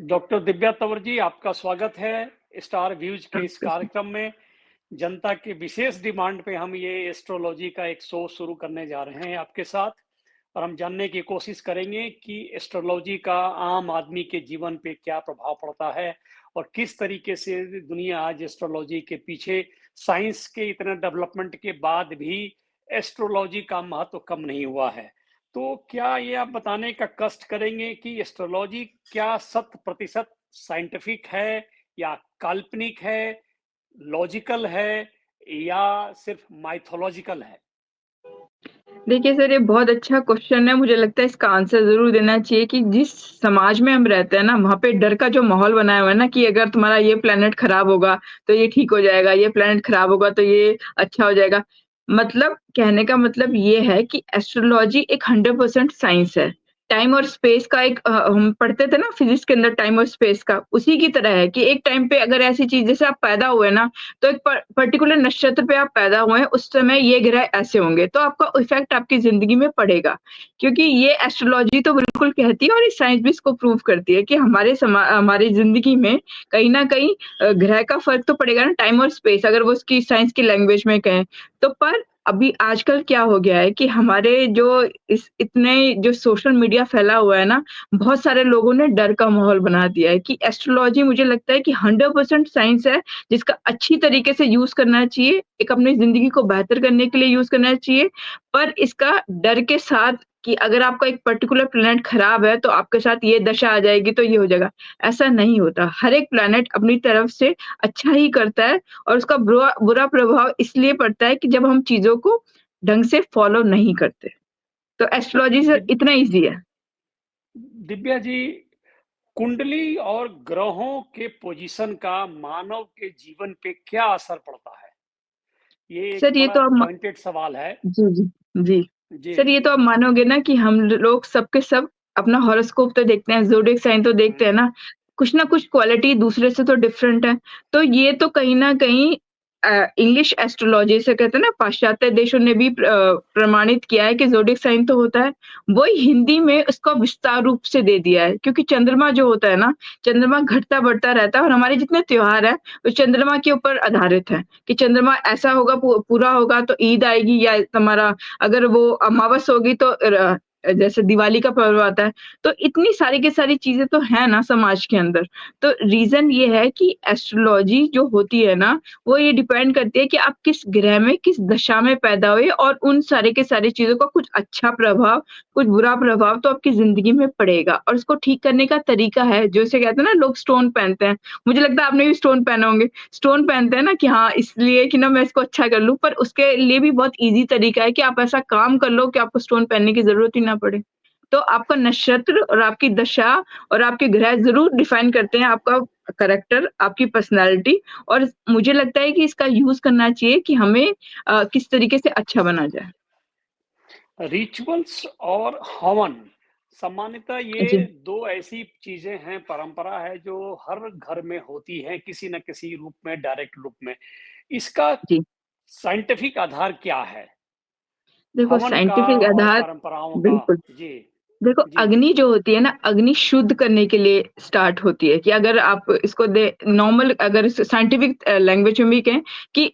Doctor Divya Tanwar ji, आपका स्वागत है स्टार व्यूज के इस कार्यक्रम में। जनता की विशेष डिमांड पे हम ये एस्ट्रोलॉजी का एक शो शुरू करने जा रहे हैं आपके साथ। और हम जानने की कोशिश करेंगे कि एस्ट्रोलॉजी का आम आदमी के जीवन पे क्या प्रभाव पड़ता है और किस तरीके से दुनिया आज एस्ट्रोलॉजी के पीछे, साइंस के इतने डेवलपमेंट के बाद भी एस्ट्रोलॉजी का महत्व कम नहीं हुआ है। तो क्या ये आप बताने का कष्ट करेंगे कि एस्ट्रोलॉजी क्या शत प्रतिशत साइंटिफिक है या काल्पनिक है, लॉजिकल है या सिर्फ माइथोलॉजिकल है? देखिए सर, ये बहुत अच्छा क्वेश्चन है। मुझे लगता है इसका आंसर ज़रूर देना चाहिए कि जिस समाज में हम रहते हैं ना, वहाँ पे डर का जो माहौल बनाया हुआ है ना कि अगर तुम्हारा ये प्लैनेट खराब होगा, तो ये ठीक हो जाएगा, ये प्लैनेट खराब होगा, तो ये अच्छा हो जाएगा। मतलब कहने का मतलब ये है कि एस्ट्रोलॉजी एक 100% साइंस है। टाइम और स्पेस का एक हम पढ़ते थे ना फिज़िक्स के अंदर टाइम और स्पेस का, उसी की तरह है कि एक टाइम पे अगर ऐसी चीज़ जैसे आप पैदा हुए ना, तो एक पर्टिकुलर नक्षत्र पे आप पैदा हुए हैं, उस समय ये ग्रह ऐसे होंगे, तो आपका इफ़ेक्ट आपकी ज़िंदगी में पड़ेगा। क्योंकि ये एस्ट्रोलॉजी तो बिल्कुल कहती है और ये साइंस भी इसको प्रूव करती है कि हमारी ज़िंदगी में कहीं न कहीं ग्रह का फ़र्क तो पड़ेगा ना, टाइम और स्पेस अगर वो उसकी साइंस की लैंग्वेज में कहें। तो पर अभी आजकल क्या हो गया है कि हमारे जो इस इतने जो सोशल मीडिया फैला हुआ है ना, बहुत सारे लोगों ने डर का माहौल बना दिया है कि एस्ट्रोलॉजी मुझे लगता है कि 100% साइंस है, जिसका अच्छी तरीके से यूज़ करना चाहिए, एक अपनी ज़िंदगी को बेहतर करने के लिए यूज़ करना चाहिए। पर इसका डर के साथ कि अगर आपका एक पर्टिकुलर प्लैनेट खराब है, तो आपके साथ ये दशा आ जाएगी, तो ये हो जाएगा। ऐसा नहीं होता। हर एक प्लैनेट अपनी तरफ से अच्छा ही करता है और उसका बुरा बुरा प्रभाव इसलिए पड़ता है कि जब हम चीज़ों को ढंग से फ़ॉलो नहीं करते। तो एस्ट्रोलॉजी से दिव- इतना ईज़ी है। दिव्या जी, कुंडली और ग्रहों के पोजीशन का मानव के जीवन पे क्या असर पड़ता है? ये एक सर ये बड़ा तो अब पॉइंटेड सवाल है। जी, जी। जी। जी। सर ये तो आप मानोगे ना कि हम लोग सब के सब अपना हॉरोस्कोप तो देखते हैं, ज़ोडिएक साइन तो देखते हम्म। हैं ना, कुछ ना कुछ क्वालिटी दूसरे से तो डिफरेंट है। तो ये तो कहीं न कहीं इंग्लिश एस्ट्रोलॉजी से कहते हैं ना पाश्चात्य देशों ने भी प्रमाणित किया है कि ज़ोडिएक साइन तो होता है। वही हिंदी में उसको विस्तार रूप से दे दिया है क्योंकि चंद्रमा जो होता है ना, चंद्रमा घटता-बढ़ता रहता है और हमारे जितने त्योहार हैं, वो चंद्रमा के ऊपर आधारित हैं कि चंद्रमा ऐसा होगा पूरा होगा तो ईद आएगी या तुम्हारा अगर वो अमावस होगी तो जैसे दिवाली का पर्व आता है, तो इतनी सारी की सारी चीज़ें तो हैं ना समाज के अंदर। तो रीज़न ये है कि एस्ट्रोलॉजी जो होती है ना, वो ये डिपेंड करती है कि आप किस ग्रह में, किस दशा में पैदा हुए और उन सारे के सारी चीज़ों का कुछ अच्छा प्रभाव, कुछ बुरा प्रभाव तो आपकी ज़िंदगी में पड़ेगा और उसको ठीक करने का तरीका है, जो इसे कहते हैं ना लोग स्टोन पहनते हैं। मुझे लगता है आपने भी स्टोन पहने होंगे। स्टोन पहनते हैं ना कि हाँ, इसलिए कि ना मैं इसको अच्छा कर लूँ, पर उसके लिए भी बहुत ईज़ी तरीका है कि आप ऐसा काम कर लो कि आपको स्टोन पहनने की ज़रूरत ही ना पड़े। तो आपका नक्षत्र और आपकी दशा और आपके ग्रह ज़रूर डिफाइन करते हैं आपका करैक्टर, आपकी पर्सनैलिटी और मुझे लगता है कि इसका यूज़ करना चाहिए कि हमें किस तरीके से अच्छा बना जाए। रिचुअल्स और हवन, सामान्यतः ये जी, दो ऐसी चीजें हैं, परंपरा है जो हर घर में होती है किसी न किसी रूप में, डायरेक्ट रूप में। इसका जी। साइंटिफिक आधार क्या है? देखो हवन का साइंटिफिक और आधार परंपराओं का। बिल्कुल। जी। देखो जी। जी। अग्नि जो होती है ना, अग्नि शुद्ध करने के लिए स्टार्ट होती है कि अगर आप इसको दे नॉर्मल अगर साइंटिफिक लैंग्वेज में भी कहें कि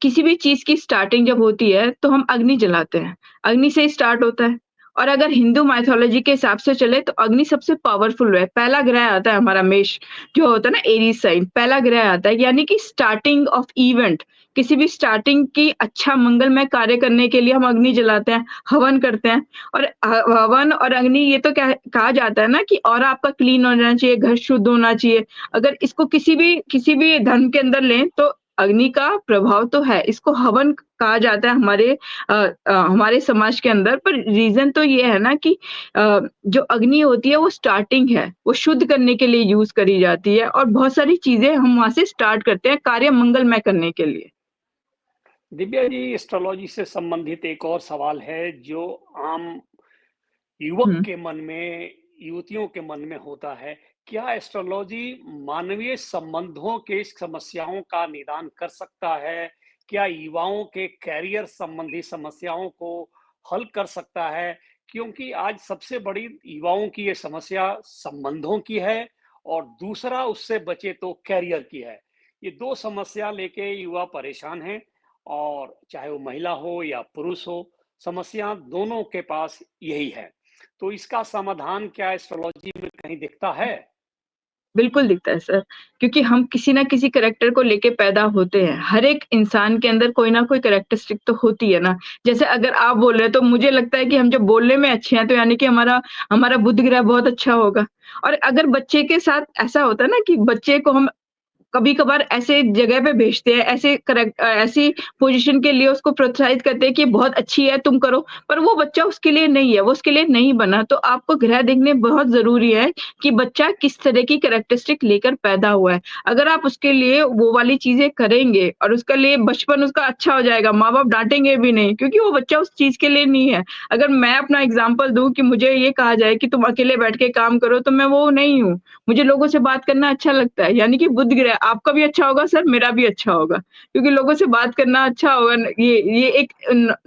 किसी भी चीज़ की स्टार्टिंग जब होती है, तो हम अग्नि जलाते हैं। अग्नि से ही स्टार्ट होता है और अगर हिंदू माइथोलॉजी के हिसाब से चले तो अग्नि सबसे पावरफुल है। पहला ग्रह आता है हमारा मेष, जो होता है ना एरीज़ साइन, पहला ग्रह आता है यानी कि स्टार्टिंग ऑफ इवेंट, किसी भी स्टार्टिंग की अच्छा मंगलमय कार्य करने के लिए हम अग्नि जलाते हैं, हवन करते हैं। और हवन और अग्नि ये तो कहा जाता है ना कि ऑरा आपका क्लीन होना चाहिए, घर शुद्ध होना चाहिए। अगर इसको किसी भी धर्म के अंदर लें तो अग्नि का प्रभाव तो है। इसको हवन कहा जाता है हमारे समाज के अंदर पर रीज़न तो ये है ना कि जो अग्नि होती है वो स्टार्टिंग है, वो शुद्ध करने के लिए यूज़ करी जाती है और बहुत सारी चीज़ें हम वहाँ से स्टार्ट करते हैं कार्य मंगलमय करने के लिए। दिव्या जी, एस्ट्रोलॉजी से संबंधित एक और सवाल है जो आम युवक हुँ। के मन में, युवतियों के मन में होता है। क्या एस्ट्रोलॉजी मानवीय संबंधों के समस्याओं का निदान कर सकता है? क्या युवाओं के करियर संबंधी समस्याओं को हल कर सकता है? क्योंकि आज सबसे बड़ी युवाओं की ये समस्या संबंधों की है और दूसरा उससे बचे तो करियर की है। ये 2 समस्या लेके युवा परेशान हैं और चाहे वो महिला हो या पुरुष हो, समस्या दोनों के पास यही है। तो इसका समाधान क्या एस्ट्रोलॉजी में कहीं दिखता है? बिल्कुल दिखता है सर, क्योंकि हम किसी न किसी कैरेक्टर को लेके पैदा होते हैं। हर एक इंसान के अंदर कोई न कोई कैरेक्टरिस्टिक तो होती है ना। जैसे अगर आप बोल रहे हैं तो मुझे लगता है कि हम जब बोलने में अच्छे हैं तो यानी कि हमारा हमारा बुध ग्रह बहुत अच्छा होगा। और अगर बच्चे के साथ ऐसा होता है ना कि बच्चे को हम कभी-कभार ऐसे जगह पे भेजते हैं, ऐसी पोज़ीशन के लिए उसको प्रोत्साहित करते हैं कि बहुत अच्छी है, तुम करो, पर वो बच्चा उसके लिए नहीं है, वो उसके लिए नहीं बना। तो आपको ग्रह देखने बहुत ज़रूरी है कि बच्चा किस तरह की कैरेक्टरिस्टिक लेकर पैदा हुआ है। अगर आप उसके लिए वो वाली चीज़ें करेंगे और उसके लिए बचपन उसका अच्छा हो जाएगा, माँ-बाप डाँटेंगे भी नहीं क्योंकि वो बच्चा उस चीज़ के लिए नहीं है। अगर मैं अपना एग्ज़ाम्पल दूँ कि मुझे ये कहा जाए कि तुम अकेले बैठ के काम करो, तो मैं वो नहीं हूँ। मुझे लोगों से बात करना अच्छा लगता है, यानी कि बुध ग्रह आपका भी अच्छा होगा सर, मेरा भी अच्छा होगा। क्योंकि लोगों से बात करना अच्छा होगा न ये एक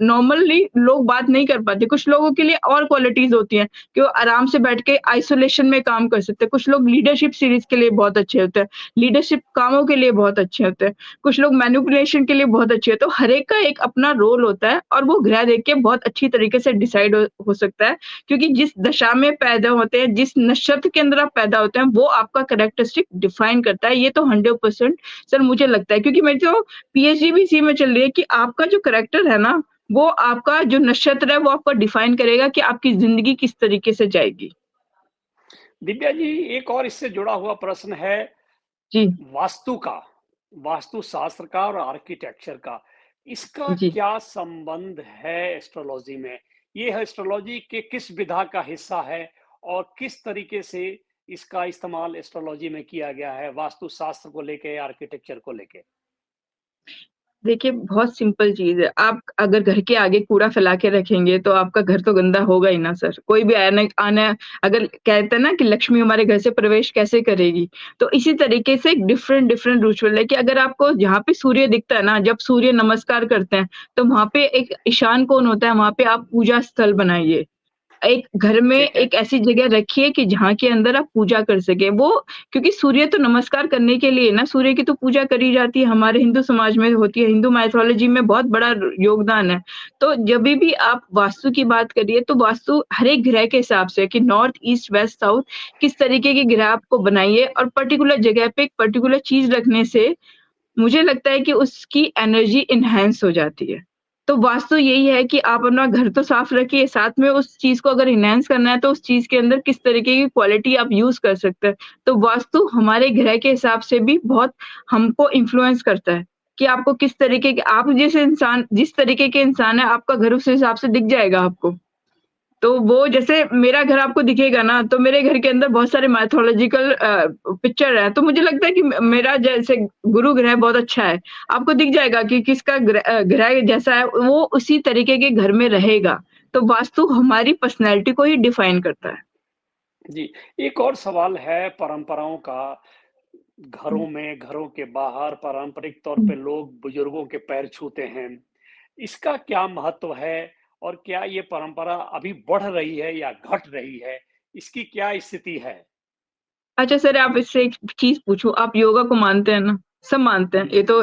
नॉर्मली लोग बात नहीं कर पाते। कुछ लोगों के लिए और क्वालिटीज़ होती हैं कि वो आराम से बैठ के आइसोलेशन में काम कर सकते हैं। कुछ लोग लीडरशिप सीरीज़ के लिए बहुत अच्छे होते हैं, लीडरशिप कामों के लिए बहुत अच्छे होते हैं। कुछ लोग मैनिपुलेशन के लिए बहुत अच्छे हैं। तो हर एक का एक अपना रोल होता है और वो ग्रह देख के बहुत अच्छी तरीके से डिसाइड हो सकता है। क्योंकि जिस दशा में पैदा होते हैं, जिस नक्षत्र के अंदर आप पैदा होते हैं, वो आपका कैरेक्टरिस्टिक डिफाइन करता है। ये तो 100% सर मुझे लगता है क्योंकि मेरी तो पीएचडी भी इसी में चल रही है कि आपका जो कैरेक्टर है ना, वो आपका जो नक्षत्र है, वो आपको डिफाइन करेगा कि आपकी ज़िंदगी किस तरीके से जाएगी। दिव्या जी, एक और इससे जुड़ा हुआ प्रश्न है जी, वास्तु का, वास्तु शास्त्र का और आर्किटेक्चर का। इसका जी। क्या संबंध है एस्ट्रोलॉजी में? ये एस्ट्रोलॉजी के किस विधा का हिस्सा है और किस तरीके से इसका इस्तेमाल एस्ट्रोलॉजी में किया गया है, वास्तु शास्त्र को लेके, आर्किटेक्चर को लेके? देखिए, बहुत सिंपल चीज़ है। आप अगर घर के आगे कूड़ा फैला के रखेंगे, तो आपका घर तो गंदा होगा ही ना सर। कोई भी आना आना अगर कहते हैं ना कि लक्ष्मी हमारे घर से प्रवेश कैसे करेगी? तो इसी तरीके से डिफरेंट डिफरेंट रिचुअल है कि अगर आपको जहाँ पे सूर्य दिखता है ना, जब सूर्य नमस्कार करते हैं, तो वहाँ पे एक ईशान कोण होता है, वहाँ पे आप पूजा स्थल बनाइए। एक घर में ठीक है। एक ऐसी जगह रखिए कि जहाँ के अंदर आप पूजा कर सकें। वो क्योंकि सूर्य तो नमस्कार करने के लिए ना, सूर्य की तो पूजा करी जाती है, हमारे हिंदू समाज में होती है, हिंदू माइथोलॉजी में बहुत बड़ा योगदान है। तो जभी भी आप वास्तु की बात करिए, तो वास्तु हर एक ग्रह के हिसाब से कि नॉर्थ, ईस्ट, वेस्ट, साउथ किस तरीके के ग्रह आपको बनाइए और पर्टिकुलर जगह पे एक पर्टिकुलर चीज़ रखने से मुझे लगता है कि उसकी एनर्जी एनहांस हो जाती है। तो वास्तु यही है कि आप अपना घर तो साफ रखिए, साथ में उस चीज़ को अगर एनहांस करना है तो उस चीज़ के अंदर किस तरीके की क्वालिटी आप यूज़ कर सकते हैं। तो वास्तु हमारे ग्रह के हिसाब से भी बहुत हमको इन्फ्लुएंस करता है, कि आपको किस तरीके के आप जिस तरीके के इंसान हैं, आपका घर उस हिसाब से दिख जाएगा आपको। तो वो जैसे मेरा घर आपको दिखेगा ना, तो मेरे घर के अंदर बहुत सारे माइथोलॉजिकल पिक्चर हैं, तो मुझे लगता है कि मेरा जैसे गुरु ग्रह बहुत अच्छा है। आपको दिख जाएगा कि किसका ग्रह जैसा है, वो उसी तरीके के घर में रहेगा। तो वास्तु हमारी पर्सनैलिटी को ही डिफाइन करता है। जी, एक और सवाल है परंपराओं का। हुँ, घरों में, घरों के बाहर पारंपरिक तौर हुँ। पे लोग बुजुर्गों के पैर छूते हैं। इसका क्या महत्व है और क्या ये परंपरा अभी बढ़ रही है या घट रही है? इसकी क्या स्थिति है? अच्छा सर आप इससे एक चीज़ पूछूँ, आप योगा को मानते हैं ना? सब मानते हैं। जी, ये तो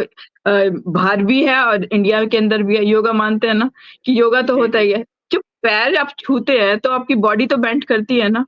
बाहर भी है और इंडिया के अंदर भी है, योगा मानते हैं ना? कि योगा तो जी, होता जी। ही है। जो पैर आप छूते हैं, तो आपकी बॉडी तो बेंड करती है ना?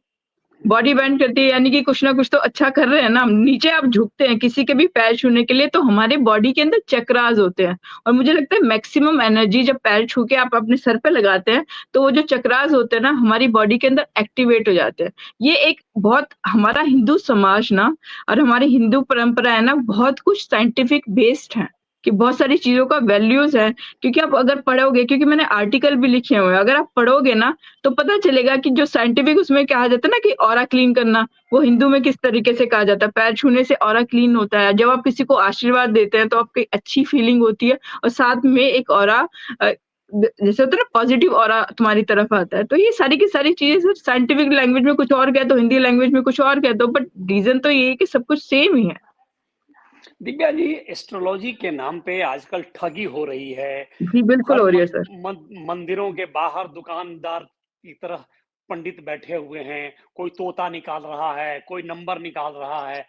बॉडी बेंड करती है यानी कि कुछ ना कुछ तो अच्छा कर रहे हैं ना हम। नीचे आप झुकते हैं किसी के भी पैर छूने के लिए तो हमारे बॉडी के अंदर चक्रास होते हैं और मुझे लगता है मैक्सिमम एनर्जी जब पैर छू के आप अपने सर पे लगाते हैं तो वो जो चक्रास होते हैं ना हमारी बॉडी के अंदर एक्टिवेट हो जाते हैं। ये एक बहुत हमारा हिंदू समाज ना और हमारी हिंदू परंपरा है ना बहुत कुछ साइंटिफिक बेस्ड है कि बहुत सारी चीज़ों का वैल्यूज़ है क्योंकि आप अगर पढ़ोगे क्योंकि मैंने आर्टिकल भी लिखे हुए हैं, अगर आप पढ़ोगे ना तो पता चलेगा कि जो साइंटिफिक उसमें कहा जाता है ना कि ऑरा क्लीन करना, वो हिंदू में किस तरीके से कहा जाता है, पैर छूने से ऑरा क्लीन होता है। जब आप किसी को आशीर्वाद देते हैं तो आपको एक अच्छी फीलिंग होती है और साथ में एक ऑरा अ, द जैसे होता है ना पॉजिटिव ऑरा तुम्हारी तरफ आता है। तो ये सारी की सारी चीज़ें सिर्फ साइंटिफिक लैंग्वेज में कुछ और कह दो, हिंदी लैंग्वेज में कुछ और कह दो बट रीज़न तो ये है कि सब कुछ सेम ही है। दिव्या जी, एस्ट्रोलॉजी के नाम पे आजकल ठगी हो रही है। जी, बिल्कुल हर हो रही है सर। मंदिरों के बाहर दुकानदार की तरह पंडित बैठे हुए हैं, कोई तोता निकाल रहा है, कोई नंबर निकाल रहा है,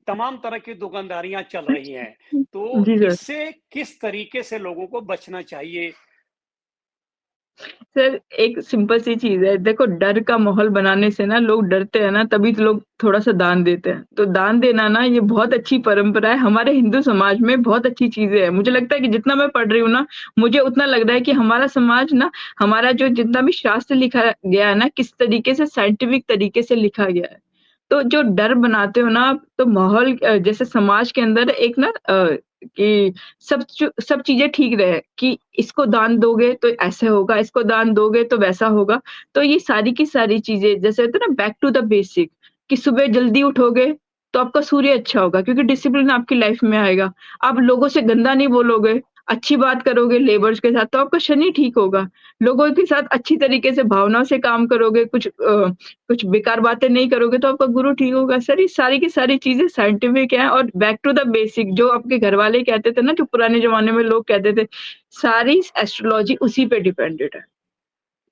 तमाम तरह की दुकानदारियाँ चल रही हैं। तो जी सर। इससे किस तरीके से लोगों को बचना चाहिए? सर, एक सिंपल सी चीज़ है, देखो डर का माहौल बनाने से ना लोग डरते हैं ना तभी तो लोग थोड़ा-सा दान देते हैं। तो दान देना ना ये बहुत अच्छी परंपरा है, हमारे हिंदू समाज में बहुत अच्छी चीज़ें हैं। मुझे लगता है कि जितना मैं पढ़ रही हूँ ना, मुझे उतना लग रहा है कि हमारा समाज ना हमारा जो जितना भी शास्त्र लिखा गया है ना, किस तरीके से साइंटिफिक तरीके से लिखा गया है। तो जो डर बनाते हो ना आप, तो माहौल जैसे समाज के अंदर एक ना कि सब चीज़ें ठीक रहे कि इसको दान दोगे तो ऐसे होगा, इसको दान दोगे तो वैसा होगा। तो ये सारी की सारी चीज़ें जैसे होता है ना बैक टू द बेसिक कि सुबह जल्दी उठोगे तो आपका सूर्य अच्छा होगा क्योंकि डिसिप्लिन आपकी लाइफ में आएगा। आप लोगों से गंदा नहीं बोलोगे, अच्छी बात करोगे लेबर्स के साथ तो आपका शनि ठीक होगा। लोगों के साथ अच्छी तरीके से भावनाओं से काम करोगे, कुछ बेकार बातें नहीं करोगे तो आपका गुरु ठीक होगा। सर ये सारी की सारी चीज़ें साइंटिफिक हैं और बैक टू द बेसिक जो आपके घरवाले कहते थे ना, जो पुराने ज़माने में लोग कहते थे, सारी एस्ट्रोलॉजी उसी पे डिपेंडेड है।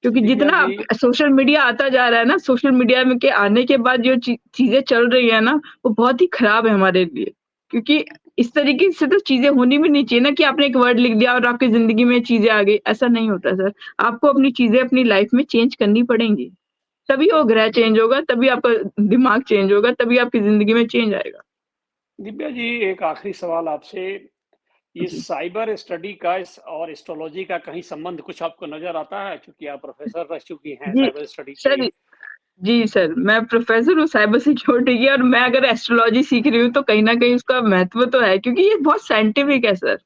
क्योंकि दिव्या जितना जी अब सोशल मीडिया आता जा रहा है ना, सोशल मीडिया में के आने के बाद जो चीज़ें चल रही है ना, वो बहुत ही खराब है हमारे लिए। क्योंकि इस तरीके से तो चीज़ें होनी भी नहीं चाहिए ना कि आपने एक वर्ड लिख दिया और आपकी ज़िंदगी में चीज़ें आ गई, ऐसा नहीं होता सर। आपको अपनी चीज़ें अपनी लाइफ़ में चेंज करनी पड़ेंगी। तभी वो ग्रह चेंज होगा, तभी आपका दिमाग चेंज होगा, तभी आपकी ज़िंदगी में चेंज आएगा। दिव्या जी, एक आखिरी सवाल आपसे, ये जी। साइबर स्टडी का इस और एस्ट्रोलॉजी का कहीं संबंध कुछ आपको नज़र आता है? चूँकि आप प्रोफ़ेसर रह चुकी हैं जी, साइबर स्टडी के। सर जी सर, मैं प्रोफ़ेसर हूँ साइबर सिक्योरिटी की और मैं अगर एस्ट्रोलॉजी सीख रही हूँ तो कहीं न कहीं उसका महत्व तो है क्योंकि ये बहुत साइंटिफ़िक है सर,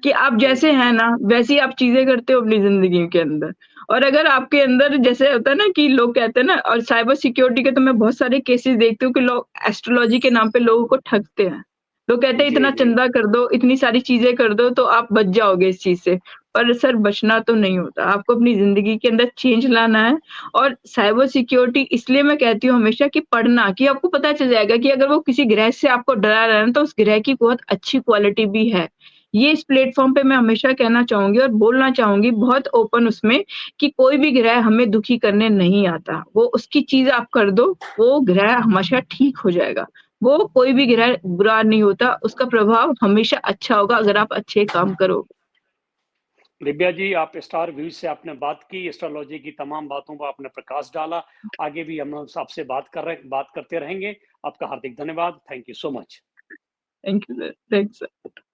कि आप जी, जैसे जी। हैं ना, वैसी आप चीज़ें करते हो अपनी ज़िंदगी के अंदर। और अगर आपके अंदर जैसे होता है ना कि लोग कहते हैं ना और साइबर सिक्योरिटी के तो मैं बहुत सारे केसेज़ देखती हूँ कि लोग एस्ट्रोलॉजी के नाम पे लोगों को ठगते हैं। लोग कहते हैं जी, इतना जी। चंदा कर दो, इतनी सारी चीज़ें कर दो तो आप बच जाओगे इस चीज़ से। पर सर बचना तो नहीं होता, आपको अपनी ज़िंदगी के अंदर चेंज लाना है और साइबर सिक्योरिटी इसलिए मैं कहती हूँ हमेशा कि पढ़ना कि आपको पता चल जाएगा कि अगर वो किसी ग्रह से आपको डरा रहा है ना, तो उस ग्रह की बहुत अच्छी क्वालिटी भी है। ये इस प्लेटफ़ॉर्म पे मैं हमेशा कहना चाहूँगी और बोलना चाहूँगी बहुत ओपन उसमें कि कोई भी ग्रह हमें दुखी करने नहीं आता। वो उसकी चीज़ आप कर दो, वो ग्रह हमेशा ठीक हो जाएगा। वो कोई भी ग्रह बुरा नहीं होता, उसका प्रभाव हमेशा अच्छा होगा अगर आप अच्छे काम करोगे। दिव्या जी, आप स्टार व्यूज़ से आपने बात की, एस्ट्रोलॉजी की तमाम बातों पर आपने प्रकाश डाला। आगे भी हम आपसे बात करते रहेंगे। आपका हार्दिक धन्यवाद। Thank you so much. Thank you sir, thanks sir.